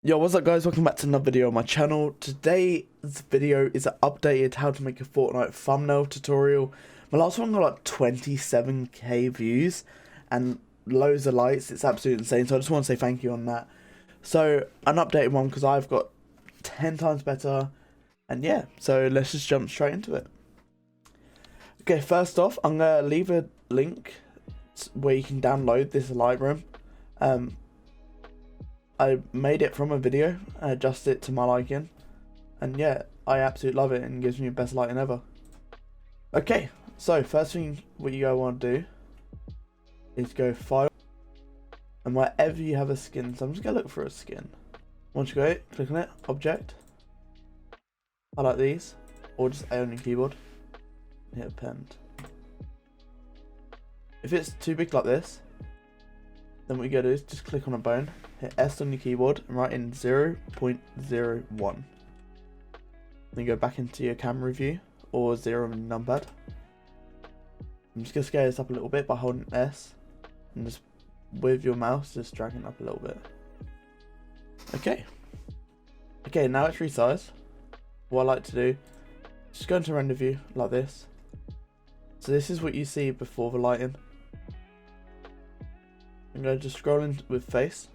Yo, what's up guys, welcome back to another video on my channel. Today's video is an updated how to make a Fortnite thumbnail tutorial. My last one got like 27k views and loads of likes. It's absolutely insane, so I just want to say thank you on that. So an updated one because I've got 10 times better, and yeah, so let's just jump straight into it. Okay, first off, I'm gonna leave a link where you can download this Lightroom. I made it from a video, I adjusted it to my liking, and yeah, I absolutely love it and gives me the best lighting ever. Okay, so first thing what you want to do is go File, and wherever you have a skin, so I'm just going to look for a skin. Once you go, click on it, Object, highlight these, or just A on your keyboard, and hit Append. If it's too big like this, then what you gotta do is just click on a bone, hit S on your keyboard and write in 0.01. Then go back into your camera view or 0 on your numpad. I'm just gonna scale this up a little bit by holding S and just with your mouse just dragging it up a little bit. Okay, now it's resized. What I like to do, just go into render view like this. So this is what you see before the lighting. I'm going to just scroll in with face,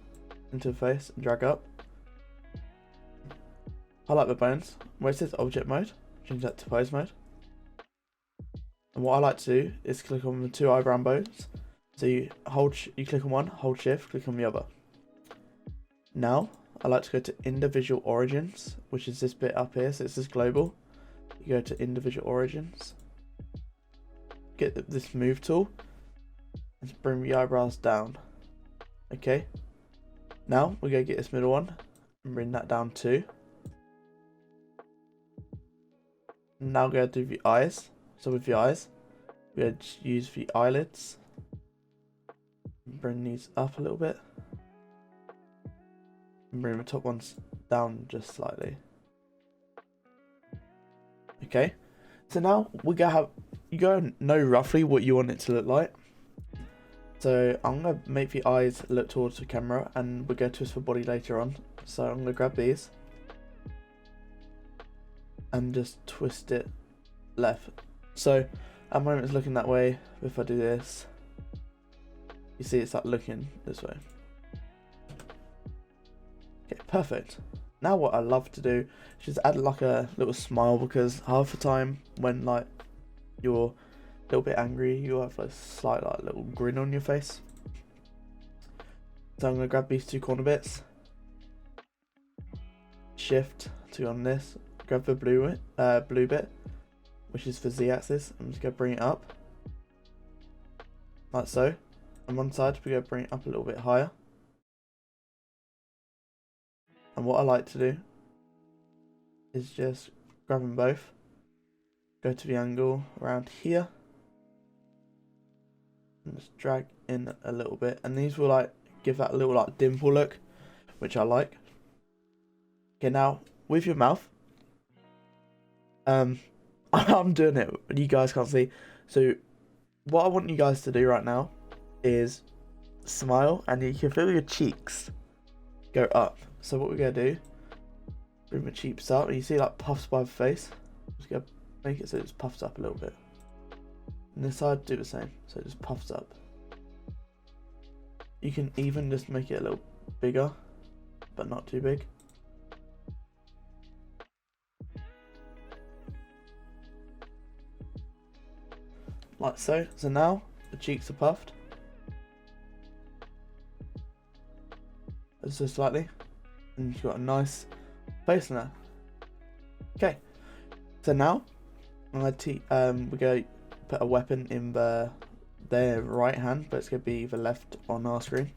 into face, and drag up. Highlight the bones. Where it says object mode, change that to pose mode. And what I like to do is click on the two eyebrow bones. So you click on one, hold shift, click on the other. Now, I like to go to individual origins, which is this bit up here, so it says global. You go to individual origins. Get this move tool, and bring the eyebrows down. Okay, now we're going to get this middle one and bring that down too. Now we're going to do the eyes. So with the eyes, we're going to use the eyelids. Bring these up a little bit. And bring the top ones down just slightly. Okay, so now we're going to have, you go and know roughly what you want it to look like. So I'm going to make the eyes look towards the camera and we're going to twist the body later on. So I'm going to grab these and just twist it left. So at the moment it's looking that way. If I do this, you see it's like looking this way. Okay, perfect. Now what I love to do is just add like a little smile, because half the time when like you're a little bit angry, you have a slight like little grin on your face. So I'm going to grab these two corner bits, shift to on this, grab the blue bit, which is for Z axis. I'm just going to bring it up like so. On one side we're going to bring it up a little bit higher. And what I like to do is just grab them both, go to the angle around here, and just drag in a little bit, and these will like give that little like dimple look, which I like. Okay, now with your mouth, I'm doing it, but you guys can't see. So what I want you guys to do right now is smile, and you can feel your cheeks go up. So what we're gonna do, bring the cheeks up, and you see like puffs by the face. Just gonna make it so it just puffs up a little bit. And this side, do the same, so it just puffs up. You can even just make it a little bigger, but not too big. Like so. So now the cheeks are puffed. Just so slightly. And you've got a nice face in there. Okay. So now we're going to put a weapon in their right hand, but it's going to be the left on our screen.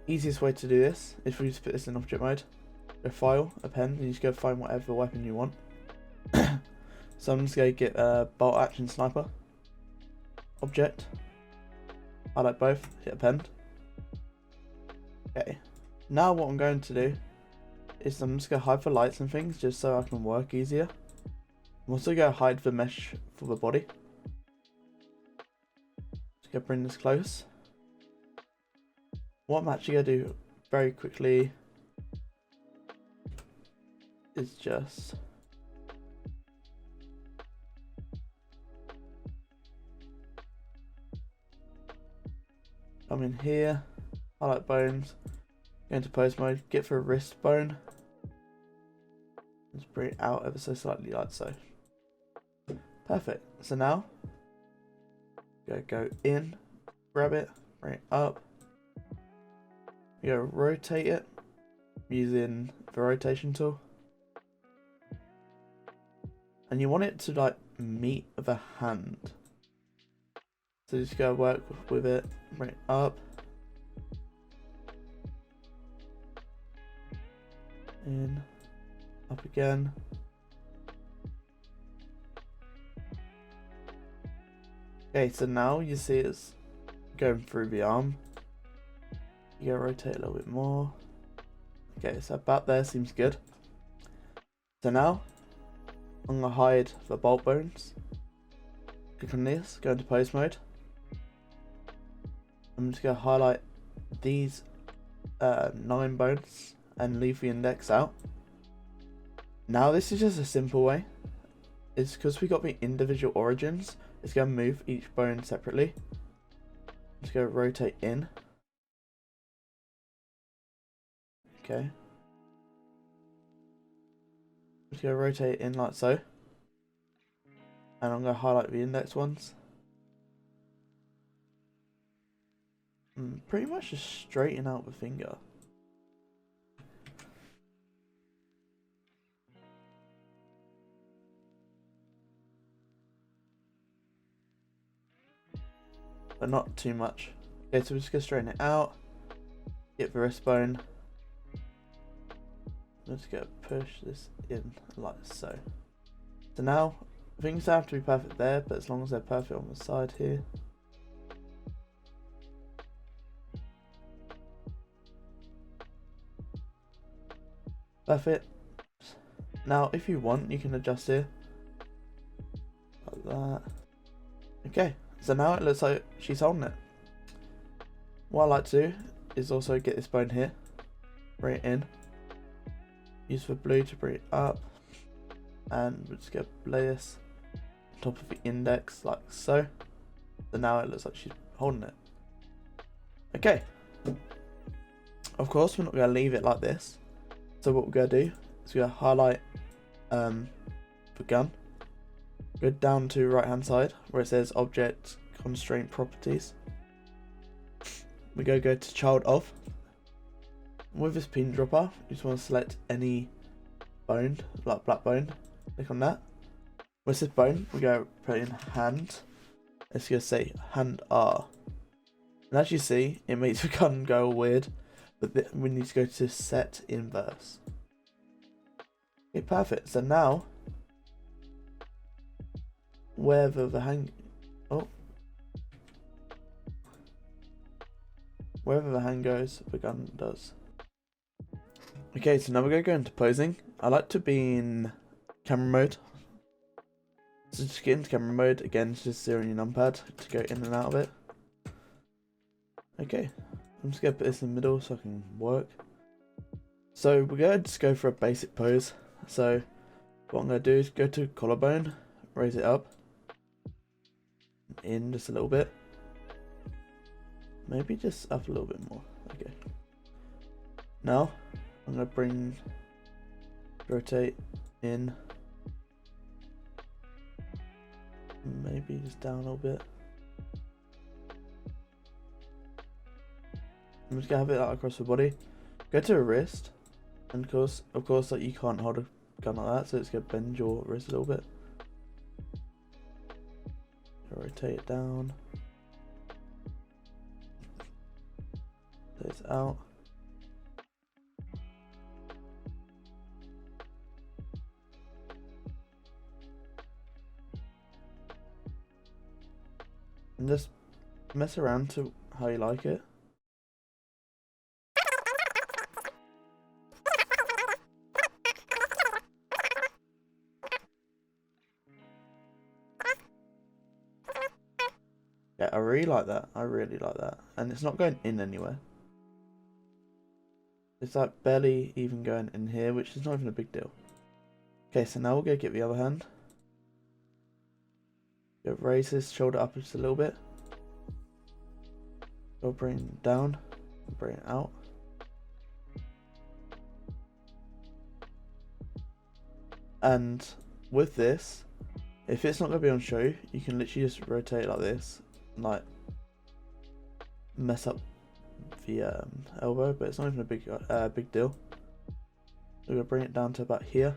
Easiest way to do this is we just put this in object mode, go file, append, and you just go find whatever weapon you want. So I'm just going to get a bolt action sniper, object, highlight both, hit append. Okay, now what I'm going to do is I'm just going to hide the lights and things just so I can work easier. I'm also going to hide the mesh for the body. Just going to bring this close. What I'm actually going to do very quickly is just come in here, highlight bones, go into pose mode, get for a wrist bone, just bring it out ever so slightly like so. Perfect. So now go in, grab it, bring it up. You go rotate it using the rotation tool, and you want it to like meet the hand. So just go work with it, bring it up, in, up again. Okay, so now you see it's going through the arm. You go rotate a little bit more. Okay, so about there seems good. So now I'm gonna hide the bolt bones. Click on this, go into pose mode. I'm just gonna highlight these 9 bones and leave the index out. Now this is just a simple way. It's because we got the individual origins. It's gonna move each bone separately. Just go rotate in. Okay. Just go rotate in like so. And I'm gonna highlight the index ones. And pretty much just straighten out the finger. But not too much. Okay, so we're just gonna straighten it out. Get the wrist bone. I'm just gonna push this in like so. So now things don't have to be perfect there, but as long as they're perfect on the side here. Perfect. Now if you want, you can adjust here. Like that. Okay, so now it looks like she's holding it. What I like to do is also get this bone here, bring it in, use the blue to bring it up, and we're just going to lay this on top of the index like so. So now it looks like she's holding it. Okay, of course we're not going to leave it like this. So what we're going to do is we're going to highlight the gun, go down to right hand side where it says object constraint properties. We go to child of. With this pin dropper, you just want to select any bone, like black bone. Click on that. Where it says bone, we go put in hand. It's going to say hand R. And as you see, it makes the gun go all weird. But we need to go to set inverse. Okay, perfect. So now, wherever the hand goes, the gun does. Okay, so now we're going to go into posing. I like to be in camera mode. So just get into camera mode. Again, it's just zeroing your numpad to go in and out of it. Okay, I'm just going to put this in the middle so I can work. So we're going to just go for a basic pose. So what I'm going to do is go to collarbone, raise it up, in just a little bit. Maybe just up a little bit more. Okay. Now I'm gonna rotate in. Maybe just down a little bit. I'm just gonna have it out across the body. Go to a wrist, and of course, like you can't hold a gun like that, so it's gonna bend your wrist a little bit. Rotate it down. This out. And just mess around to how you like it. Yeah, I really like that. I really like that. And it's not going in anywhere. It's like barely even going in here, which is not even a big deal. Okay, so now we'll go get the other hand. Go raise his shoulder up just a little bit. Go bring it down, bring it out. And with this, if it's not going to be on show, you can literally just rotate it like this, and like mess up the elbow, but it's not even a big deal. We're going to bring it down to about here.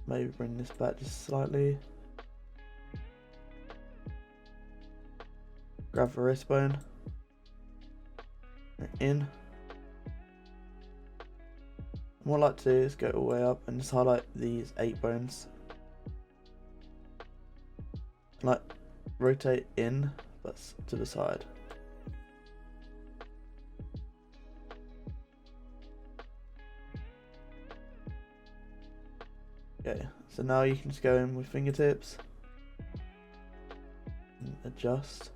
Maybe bring this back just slightly. Grab the wrist bone. In. What I like to do is go all the way up and just highlight these 8 bones. Like rotate in, but to the side. Okay, so now you can just go in with fingertips and adjust.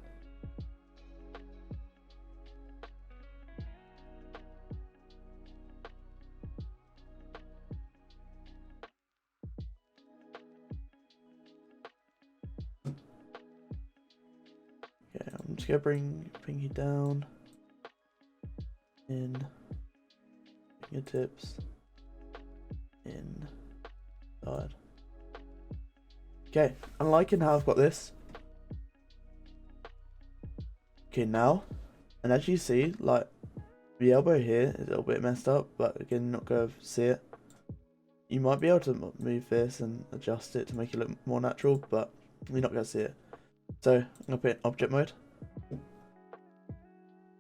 Okay, I'm just gonna bring pinky down, in, fingertips, in, side. Okay, I'm liking how I've got this. Okay, now, and as you see, like, the elbow here is a little bit messed up, but again, you're not going to see it. You might be able to move this and adjust it to make it look more natural, but you're not going to see it. So, I'm going to put it in object mode.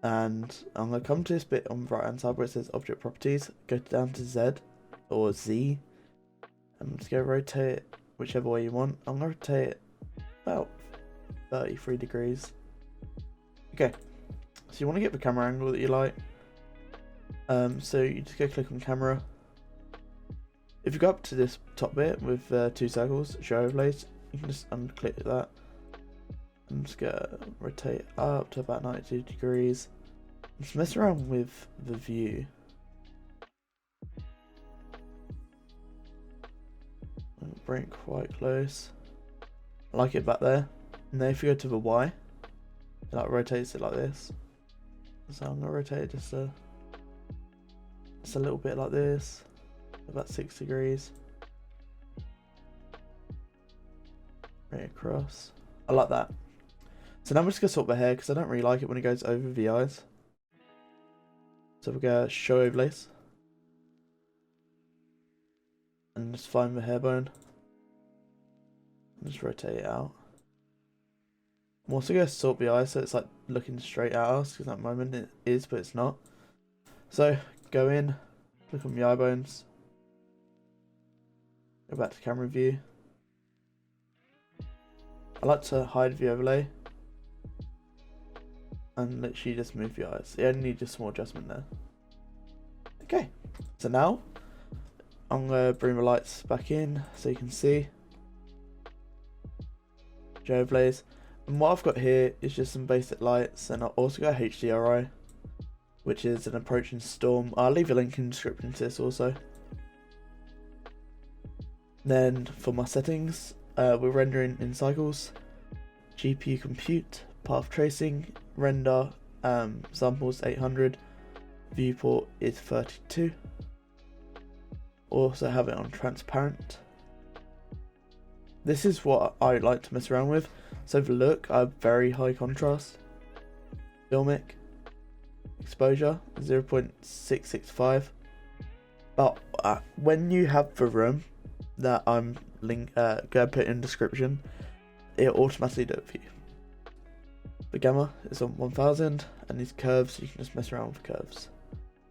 And I'm going to come to this bit on the right hand side where it says object properties, go down to Z or Z. I'm just going to rotate it whichever way you want. I'm going to rotate it about 33 degrees. Okay, so you want to get the camera angle that you like. So you just go click on camera. If you go up to this top bit with 2 circles, show overlays, you can just unclick that. I'm just going to rotate up to about 92 degrees. Just mess around with the view. Bring it quite close. I like it back there. And then if you go to the Y, it like rotates it like this. So I'm gonna rotate it just a little bit like this, about 6 degrees. Right across. I like that. So now I'm just gonna sort the hair because I don't really like it when it goes over the eyes. So we're gonna show overlays. And just find the hair bone. And just rotate it out. I'm also going to sort the eye so it's like looking straight at us, because at the moment it is, but it's not. So go in, click on the eye bones, go back to camera view. I like to hide the overlay and literally just move the eyes. You only need just small adjustment there. Okay, so now I'm going to bring the lights back in so you can see. Show overlays. And what I've got here is just some basic lights, and I've also got HDRI, which is an approaching storm. I'll leave a link in the description to this also. Then for my settings, we're rendering in cycles, GPU compute, path tracing, render, samples 800, viewport is 32. Also have it on transparent. This is what I like to mess around with. So the look, I have very high contrast. Filmic. Exposure, 0.665. But when you have the room that I'm going to put in the description, it automatically do it for you. The gamma is on 1000, and these curves, you can just mess around with the curves.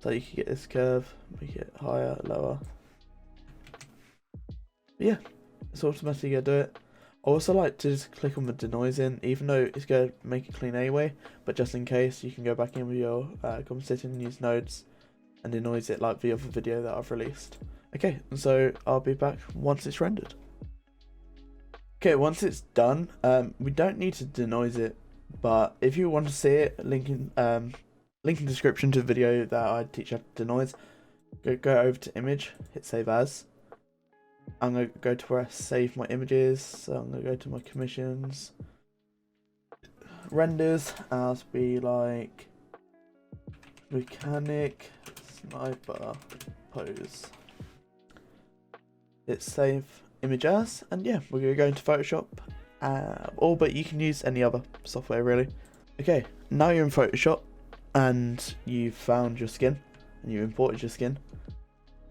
So you can get this curve, make it higher, lower. But yeah, it's automatically going to do it. I also like to just click on the denoising, even though it's going to make it clean anyway, but just in case, you can go back in with your compositing and use nodes and denoise it like the other video that I've released. Okay, so I'll be back once it's rendered. Okay, once it's done, we don't need to denoise it, but if you want to see it, link in description to the video that I teach you how to denoise. Go over to image, hit save as. I'm going to go to where I save my images, so I'm going to go to my commissions, renders, as be like mechanic sniper pose. Hit save image as, and yeah, we're going to go into Photoshop, but you can use any other software really. Okay, now you're in Photoshop and you've found your skin and you imported your skin.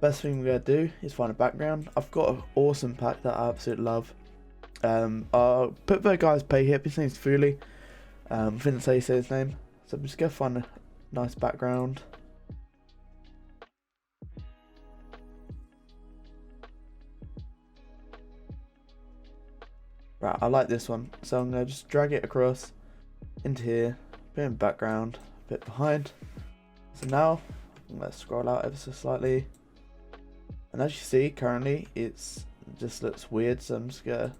Best thing we're going to do is find a background. I've got an awesome pack that I absolutely love. I'll put the guy's pay here. His name's Fuli. I didn't say his name. So I'm just going to find a nice background. Right, I like this one. So I'm going to just drag it across into here. Bit in background, a bit behind. So now, let's scroll out ever so slightly. And as you see, currently it just looks weird, so I'm just gonna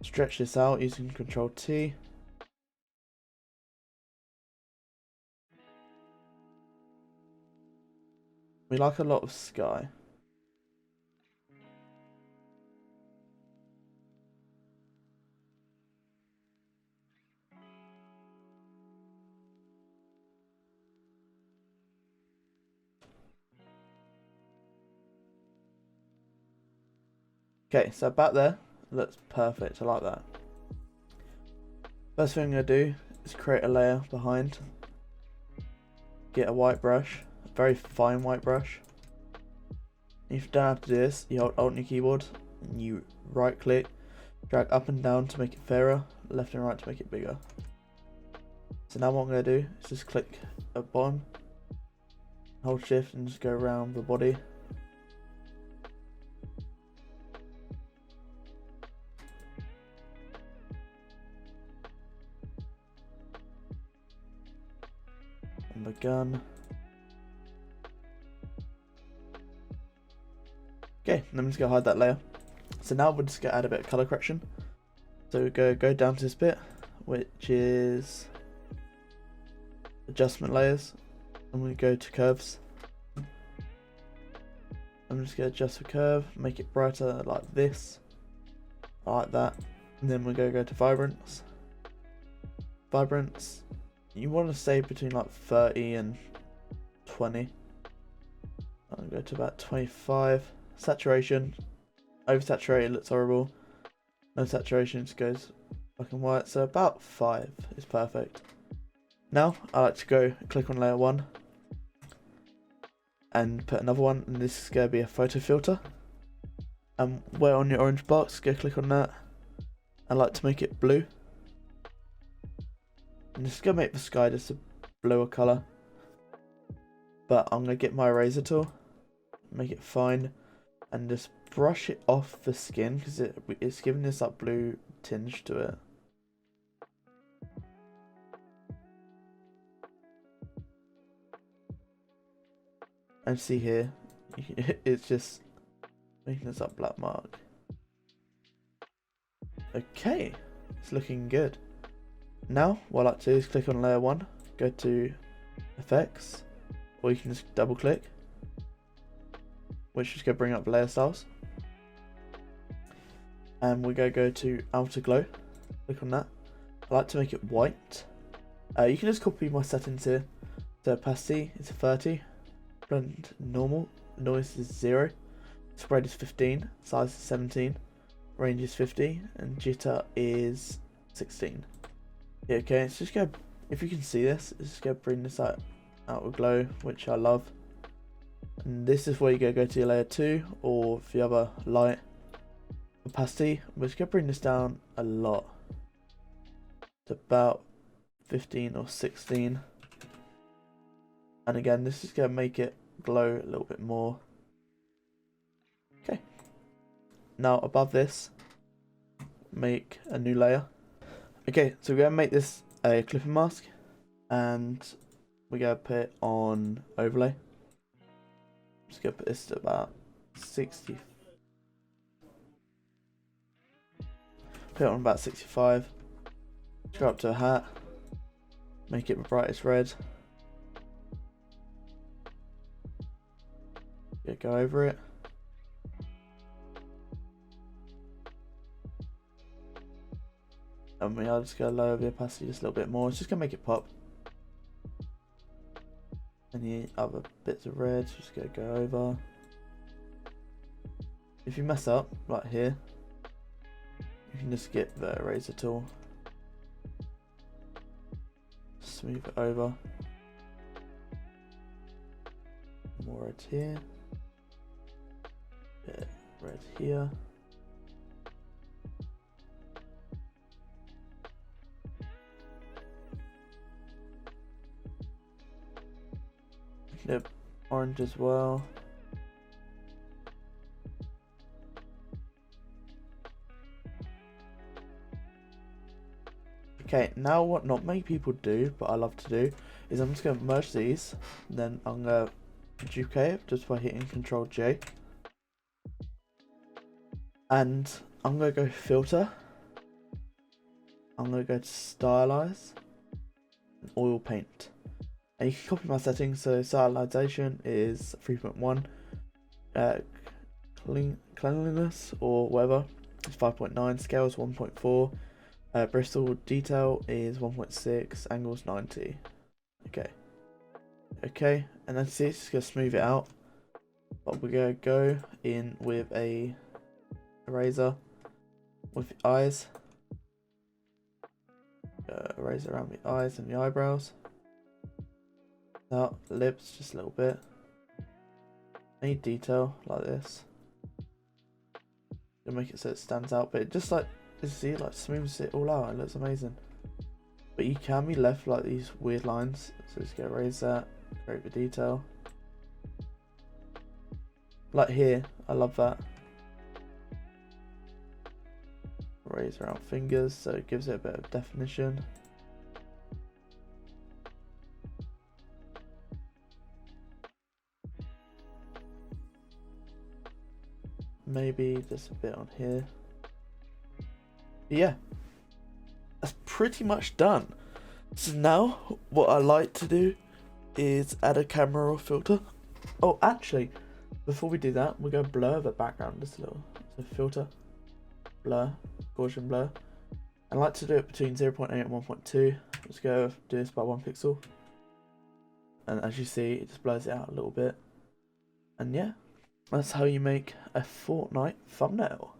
stretch this out using Control T. We like a lot of sky. Okay, so about there, looks perfect. I like that. First thing I'm going to do is create a layer behind. Get a white brush, a very fine white brush. If you don't have to do this, you hold Alt on your keyboard and you right click, drag up and down to make it fairer, left and right to make it bigger. So now what I'm going to do is just click at bottom, hold shift and just go around the body. And the gun. Okay, then I'm just gonna hide that layer. So now we're just gonna add a bit of color correction. So go down to this bit, which is adjustment layers. I'm gonna go to curves. I'm just gonna adjust the curve, make it brighter like this. I like that. And then we're gonna go to vibrance. Vibrance. You want to stay between like 30 and 20. I'll go to about 25. Saturation. Oversaturated looks horrible. No saturation, just goes black and white. So about 5 is perfect. Now I like to go click on layer 1 and put another one, and this is going to be a photo filter. And where on your orange box, go click on that. I like to make it blue. I'm just going to make the sky just a bluer colour. But I'm going to get my eraser tool, make it fine, and just brush it off the skin because it's giving this like blue tinge to it. And see here, it's just making this up black mark. Okay, it's looking good. Now, what I like to do is click on layer 1, go to effects, or you can just double click, which is going to bring up layer styles. And we're going to go to outer glow, click on that. I like to make it white. You can just copy my settings here. So opacity is 30, blend normal, noise is 0, spread is 15, size is 17, range is 50, and jitter is 16. Yeah, okay, it's just go. If you can see this, it's just gonna bring this out with glow, which I love. And this is where you go to your layer 2 or the other light. Opacity, we're just gonna bring this down a lot to about 15 or 16. And again, this is gonna make it glow a little bit more. Okay. Now above this, make a new layer. Okay, so we're going to make this a clipping mask, and we're going to put it on overlay. Just going to put this to about 60. Put it on about 65. Go up to a hat. Make it the brightest red. Go over it. And I'll just go lower the opacity just a little bit more. It's just gonna make it pop. Any other bits of red, just go over. If you mess up, right here, you can just get the eraser tool. Smooth it over. More red here. Bit red here. Yep, orange as well. Okay, now what not many people do, but I love to do, is I'm just going to merge these, and then I'm going to duplicate it just by hitting Ctrl J. And I'm going to go filter. I'm going to go to stylize, and oil paint. And you can copy my settings, so stylization is 3.1, cleanliness or whatever is 5.9, scale is 1.4, Bristol detail is 1.6, angles 90. Okay, and then see, it's just gonna smooth it out. But we're gonna go in with a eraser with the eyes, eraser around the eyes and the eyebrows. Now lips just a little bit. Any detail like this. Gonna make it so it stands out, but it just like, you see, it like smooths it all out. It looks amazing. But you can be left like these weird lines, so just go erase that, create the detail. Like here, I love that. Erase around fingers, so it gives it a bit of definition. Maybe just a bit on here. But yeah, that's pretty much done. So now what I like to do is add a camera roll filter. Oh, actually, before we do that, we're going to blur the background just a little. So filter, blur, Gaussian blur. I like to do it between 0.8 and 1.2. Let's go do this by 1 pixel. And as you see, it just blurs it out a little bit. And yeah, that's how you make a Fortnite thumbnail.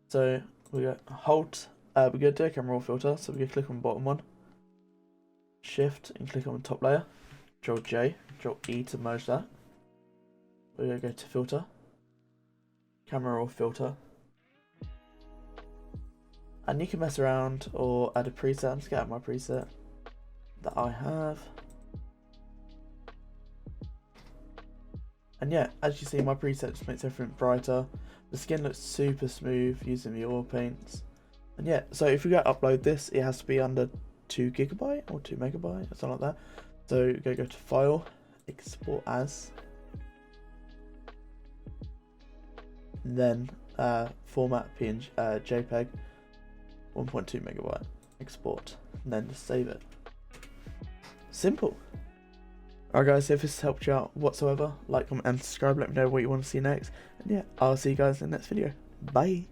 So we go hold, we're going to do a camera roll filter. So we're going to click on the bottom one, shift and click on the top layer, Control J, Control E to merge that. We're going to go to filter, camera roll filter. And you can mess around or add a preset. I'm just going to add my preset that I have. And yeah, as you see, my preset just makes everything brighter. The skin looks super smooth using the oil paints. And yeah, so if we go upload this, it has to be under 2 GB or 2 MB or something like that. So go to File, Export As, and then Format PNG, JPEG, 1.2 MB, export, and then just save it. Simple. Alright guys, if this helped you out whatsoever, like, comment and subscribe, let me know what you want to see next, and yeah, I'll see you guys in the next video. Bye!